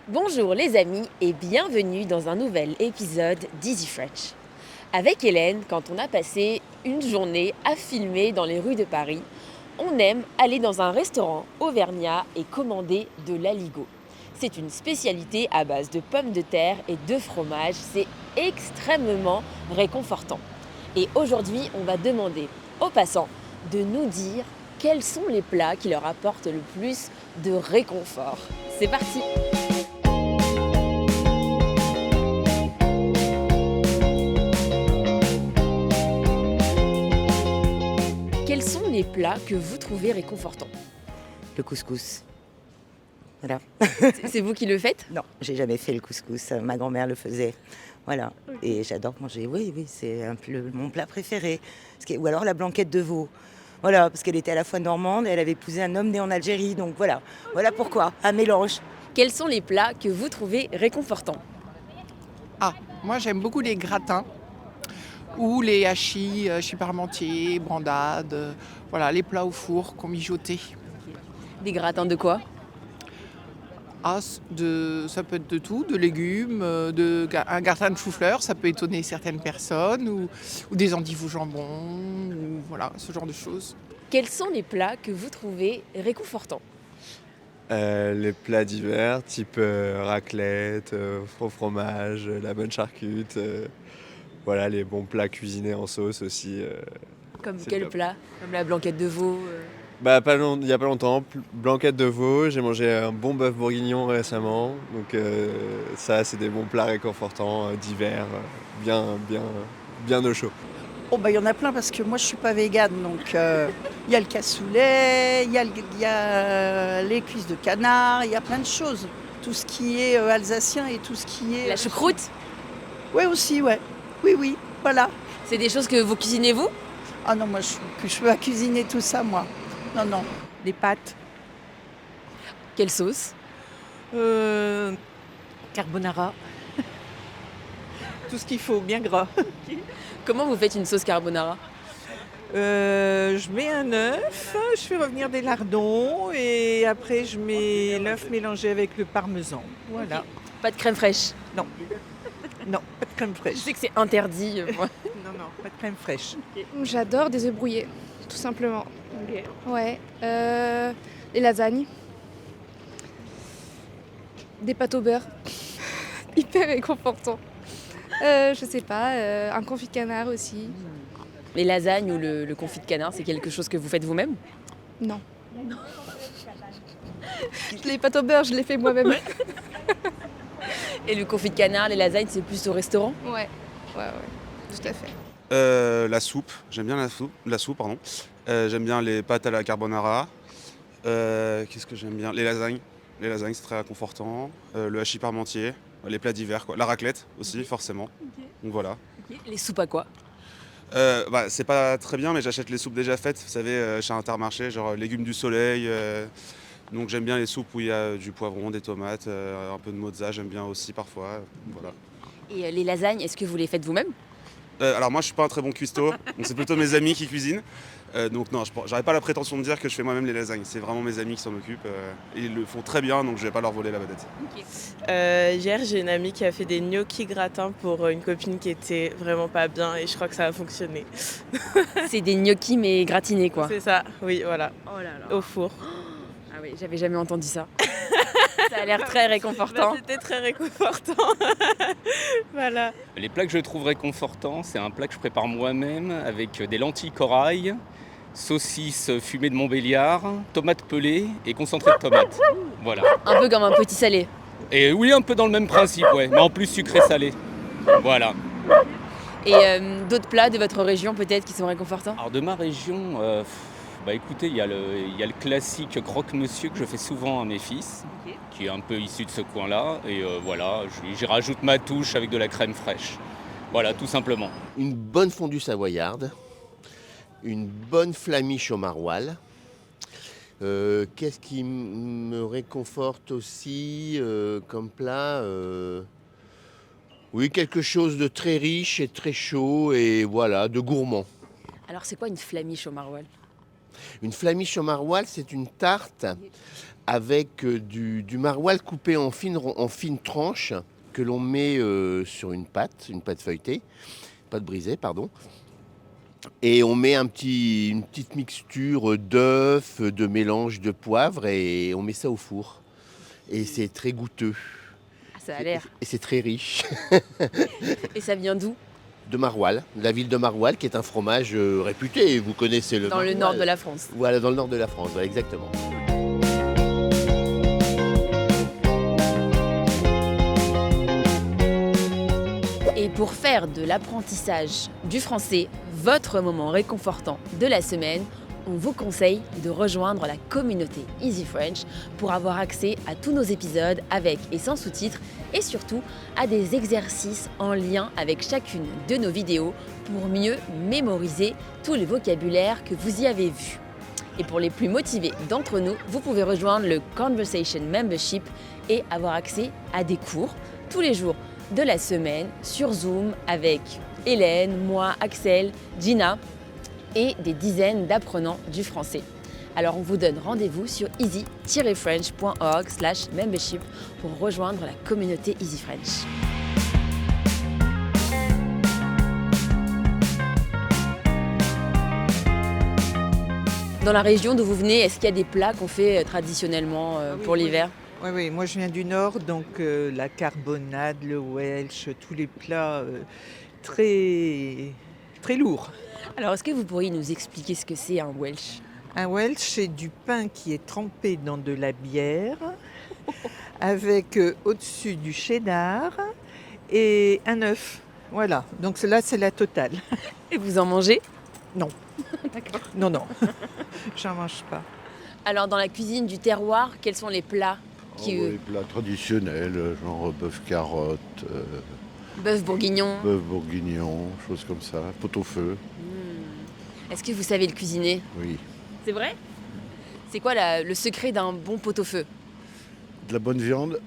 Bonjour les amis et bienvenue dans un nouvel épisode d'Easy French. Avec Hélène, quand on a passé une journée à filmer dans les rues de Paris, on aime aller dans un restaurant auvergnat et commander de l'aligot. C'est une spécialité à base de pommes de terre et de fromage, c'est extrêmement réconfortant. Et aujourd'hui, on va demander aux passants de nous dire quels sont les plats qui leur apportent le plus de réconfort. C'est parti! Quels sont les plats que vous trouvez réconfortants? Le couscous. Voilà. C'est vous qui le faites? Non, j'ai jamais fait le couscous. Ma grand-mère le faisait. Voilà. Et j'adore manger. Oui, c'est mon plat préféré. Ou alors la blanquette de veau. Voilà, parce qu'elle était à la fois normande et elle avait épousé un homme né en Algérie. Donc voilà. Voilà pourquoi. Un mélange. Quels sont les plats que vous trouvez réconfortants? Ah, moi j'aime beaucoup les gratins ou les hachis parmentiers, brandades, voilà, les plats au four qu'on mijotait. Des gratins de quoi? Ça peut être de tout, de légumes, un gratin de chou-fleur, ça peut étonner certaines personnes, ou des endives au jambon, ou voilà, ce genre de choses. Quels sont les plats que vous trouvez réconfortants? Les plats d'hiver, type raclette, au fromage, la bonne charcute. Voilà, les bons plats cuisinés en sauce aussi. Comme C'est quel top. plat? Comme la blanquette de veau Il y a pas longtemps, blanquette de veau, j'ai mangé un bon bœuf bourguignon récemment. Donc ça, c'est des bons plats réconfortants d'hiver, bien au chaud. Oh bah il y en a plein parce que moi je suis pas végane donc il y a le cassoulet, il y a les cuisses de canard, il y a plein de choses. Tout ce qui est alsacien et tout ce qui est... La choucroute? Ouais aussi, ouais. Oui, voilà. C'est des choses que vous cuisinez vous? Ah non, moi je peux pas cuisiner tout ça moi. Non. Les pâtes, Quelle sauce? carbonara, tout ce qu'il faut, bien gras. Comment vous faites une sauce carbonara? Je mets un œuf, je fais revenir des lardons et après je mets l'œuf mélangé avec le parmesan. Voilà. Pas de crème fraîche? Non, pas de crème Je fraîche. sais que c'est interdit. Moi. Non, pas de crème fraîche. J'adore des œufs brouillés, tout simplement. Ouais. Les lasagnes. Des pâtes au beurre. Hyper réconfortant. Je sais pas, un confit de canard aussi. Les lasagnes ou le confit de canard, c'est quelque chose que vous faites vous-même? Non. Les pâtes au beurre, je les fais moi-même. Et le confit de canard, les lasagnes, c'est plus au restaurant? Ouais, tout à fait. La soupe, j'aime bien la soupe, pardon. J'aime bien les pâtes à la carbonara. Qu'est-ce que j'aime bien? Les lasagnes, c'est très réconfortant. Le hachis parmentier, les plats d'hiver, quoi. La raclette aussi, forcément. Donc voilà. Les soupes à quoi? C'est pas très bien, mais j'achète les soupes déjà faites, vous savez, chez Intermarché, genre légumes du soleil. Donc j'aime bien les soupes où il y a du poivron, des tomates, un peu de mozza, j'aime bien aussi parfois. Voilà. Et les lasagnes, est-ce que vous les faites vous-même? Alors moi je suis pas un très bon cuistot, donc c'est plutôt mes amis qui cuisinent. Donc non, j'aurais pas la prétention de dire que je fais moi-même les lasagnes. C'est vraiment mes amis qui s'en occupent. Et ils le font très bien, donc je vais pas leur voler la vedette. Hier, j'ai une amie qui a fait des gnocchis gratins pour une copine qui était vraiment pas bien et je crois que ça a fonctionné. C'est des gnocchis mais gratinés quoi. C'est ça, oui, voilà, Oh là là. au four. Ah oui, j'avais jamais entendu ça. Ça a l'air très réconfortant. C'était très réconfortant. Voilà. Les plats que je trouve réconfortants, c'est un plat que je prépare moi-même avec des lentilles corail, saucisses fumées de Montbéliard, tomates pelées et concentré de tomates. Voilà. Un peu comme un petit salé. Et oui, un peu dans le même principe, ouais, mais en plus sucré-salé. Voilà. Et d'autres plats de votre région peut-être qui sont réconfortants? Alors de ma région, écoutez, il y a le classique croque-monsieur que je fais souvent à mes fils, qui est un peu issu de ce coin-là. Et voilà, j'y rajoute ma touche avec de la crème fraîche. Voilà, tout simplement. Une bonne fondue savoyarde, une bonne flamiche au maroilles. Qu'est-ce qui me réconforte aussi comme plat Oui, quelque chose de très riche et très chaud et voilà, de gourmand. Alors c'est quoi une flamiche au maroilles? Une flamiche au maroilles, c'est une tarte avec du maroilles coupé en fines tranches que l'on met sur une pâte feuilletée, pâte brisée, pardon. Et on met une petite mixture d'œufs, de mélange de poivre et on met ça au four. Et c'est très goûteux. Ça a l'air. Et c'est très riche. Et ça vient d'où? De Maroilles, la ville de Maroilles, qui est un fromage réputé. Vous connaissez le Dans le nord de la France. Voilà, dans le nord de la France, ouais, exactement. Et pour faire de l'apprentissage du français votre moment réconfortant de la semaine, on vous conseille de rejoindre la communauté Easy French pour avoir accès à tous nos épisodes avec et sans sous-titres et surtout à des exercices en lien avec chacune de nos vidéos pour mieux mémoriser tous les vocabulaires que vous y avez vus. Et pour les plus motivés d'entre nous, vous pouvez rejoindre le Conversation Membership et avoir accès à des cours tous les jours de la semaine sur Zoom avec Hélène, moi, Axel, Gina et des dizaines d'apprenants du français. Alors on vous donne rendez-vous sur easy-french.org/membership pour rejoindre la communauté Easy French. Dans la région d'où vous venez, est-ce qu'il y a des plats qu'on fait traditionnellement pour l'hiver? Oui, moi je viens du Nord, donc la carbonade, le Welsh, tous les plats très, très lourds. Alors est-ce que vous pourriez nous expliquer ce que c'est un Welsh? Un Welsh, c'est du pain qui est trempé dans de la bière, avec au-dessus du cheddar et un œuf. Voilà, donc là c'est la totale. Et vous en mangez? Non. D'accord. Non, j'en mange pas. Alors dans la cuisine du terroir, quels sont les plats Les plats traditionnels, genre bœuf carotte, bœuf bourguignon, choses comme ça, pot-au-feu. Est-ce que vous savez le cuisiner? Oui. C'est vrai? C'est quoi le secret d'un bon pot-au-feu? De la bonne viande,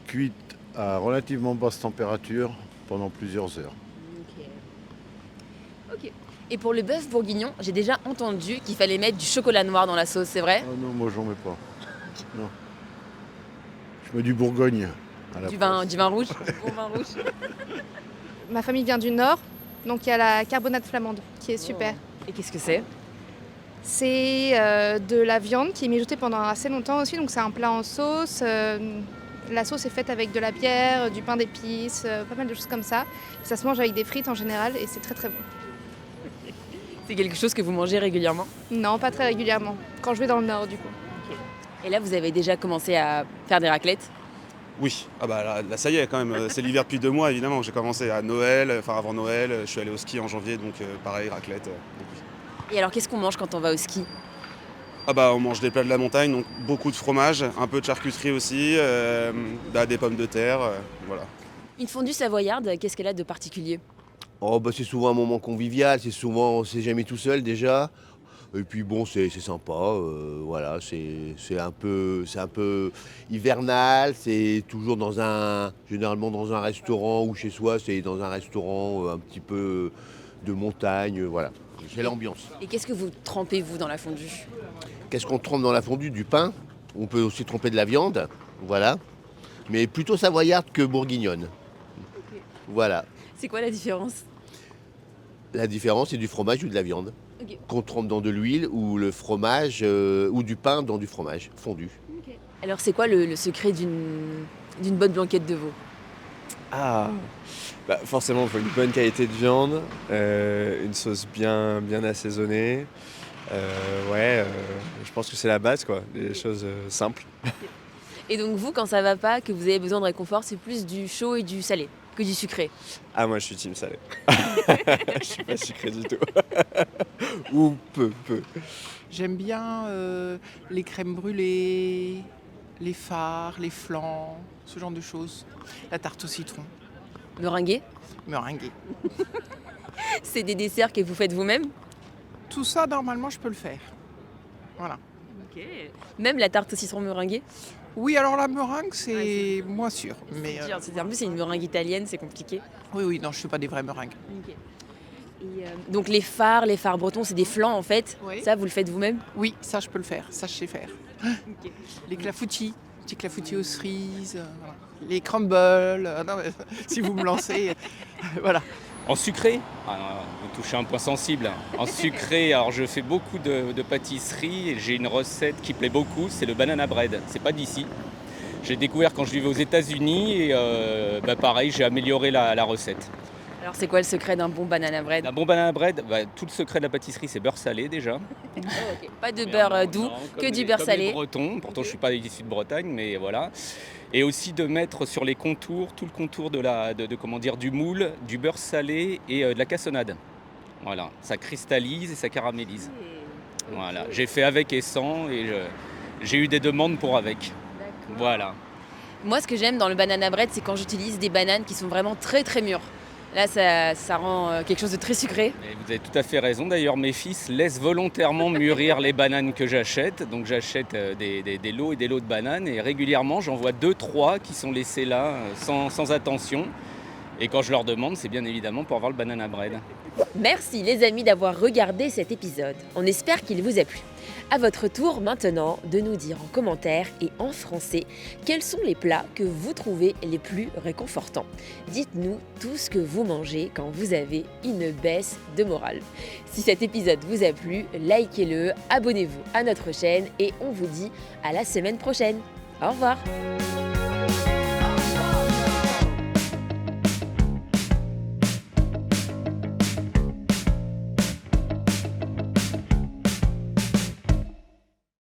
cuite à relativement basse température pendant plusieurs heures. Ok. Et pour le bœuf bourguignon, j'ai déjà entendu qu'il fallait mettre du chocolat noir dans la sauce, c'est vrai? Oh non, moi j'en mets pas. Non. Je mets du Bourgogne à la place. Du vin rouge? Bon vin rouge. Ma famille vient du Nord, donc il y a la carbonade flamande qui est super. Et qu'est-ce que c'est? C'est de la viande qui est mijotée pendant assez longtemps aussi, donc c'est un plat en sauce. La sauce est faite avec de la bière, du pain d'épices, pas mal de choses comme ça. Ça se mange avec des frites en général et c'est très très bon. C'est quelque chose que vous mangez régulièrement? Non, pas très régulièrement. Quand je vais dans le Nord du coup. Et là, vous avez déjà commencé à faire des raclettes? Oui, ah bah là ça y est quand même, c'est l'hiver depuis 2 mois évidemment. J'ai commencé à Noël, avant Noël, je suis allé au ski en janvier, donc pareil, raclette. Donc oui. Et alors, qu'est-ce qu'on mange quand on va au ski? Ah bah on mange des plats de la montagne, donc beaucoup de fromage, un peu de charcuterie aussi, des pommes de terre, voilà. Une fondue savoyarde, qu'est-ce qu'elle a de particulier? Oh bah c'est souvent un moment convivial, c'est jamais tout seul déjà. Et puis bon, c'est sympa, voilà, c'est un peu hivernal, c'est toujours généralement dans un restaurant ou chez soi, c'est dans un restaurant un petit peu de montagne, voilà, c'est l'ambiance. Et qu'est-ce que vous trempez, vous, dans la fondue? Qu'est-ce qu'on trempe dans la fondue? Du pain, on peut aussi tremper de la viande, voilà, mais plutôt savoyarde que bourguignonne. Okay. Voilà. C'est quoi la différence? La différence, c'est du fromage ou de la viande. Okay. Qu'on trempe dans de l'huile ou le fromage ou du pain dans du fromage fondu. Okay. Alors c'est quoi le secret d'une bonne blanquette de veau? Forcément, il faut une bonne qualité de viande, une sauce bien assaisonnée. Je pense que c'est la base, quoi, des choses simples. Et donc vous, quand ça va pas, que vous avez besoin de réconfort, c'est plus du chaud et du salé que du sucré? Ah, moi je suis team salé. Je suis pas sucré du tout. Ou peu. J'aime bien les crèmes brûlées, les fards, les flancs, ce genre de choses. La tarte au citron. Meringuée? Meringuée. C'est des desserts que vous faites vous-même? Tout ça, normalement, je peux le faire. Voilà. Ok. Même la tarte au citron meringuée? Oui, alors la meringue, c'est moins sûr. Mais en plus, c'est une meringue italienne, c'est compliqué. Oui, non, je ne fais pas des vraies meringues. Okay. Donc les fards bretons, c'est des flans en fait. Oui. Ça, vous le faites vous-même? Oui, ça je peux le faire, ça je sais faire. Les clafoutis, petits clafoutis aux cerises, voilà. Les crumbles, non, mais, si vous me lancez, voilà. En sucré, vous touchez un point sensible. En sucré, alors je fais beaucoup de pâtisserie et j'ai une recette qui plaît beaucoup, c'est le banana bread. C'est pas d'ici. J'ai découvert quand je vivais aux États-Unis et pareil, j'ai amélioré la recette. Alors c'est quoi le secret d'un bon banana bread? Un bon banana bread, tout le secret de la pâtisserie, c'est beurre salé déjà. Pas de beurre doux, Non, que du les- beurre comme salé. les Bretons, pourtant je suis pas issu de Bretagne, mais voilà. Et aussi de mettre sur les contours, tout le contour du moule, du beurre salé et de la cassonade. Voilà, ça cristallise et ça caramélise. Voilà, j'ai fait avec et sans et j'ai eu des demandes pour avec. Voilà. Moi, ce que j'aime dans le banana bread, c'est quand j'utilise des bananes qui sont vraiment très très mûres. Là, ça rend quelque chose de très sucré. Et vous avez tout à fait raison. D'ailleurs, mes fils laissent volontairement mûrir les bananes que j'achète. Donc j'achète des lots et des lots de bananes et régulièrement, j'en vois 2-3 qui sont laissés là sans attention. Et quand je leur demande, c'est bien évidemment pour avoir le banana bread. Merci les amis d'avoir regardé cet épisode. On espère qu'il vous a plu. À votre tour maintenant de nous dire en commentaire et en français quels sont les plats que vous trouvez les plus réconfortants. Dites-nous tout ce que vous mangez quand vous avez une baisse de morale. Si cet épisode vous a plu, likez-le, abonnez-vous à notre chaîne et on vous dit à la semaine prochaine. Au revoir.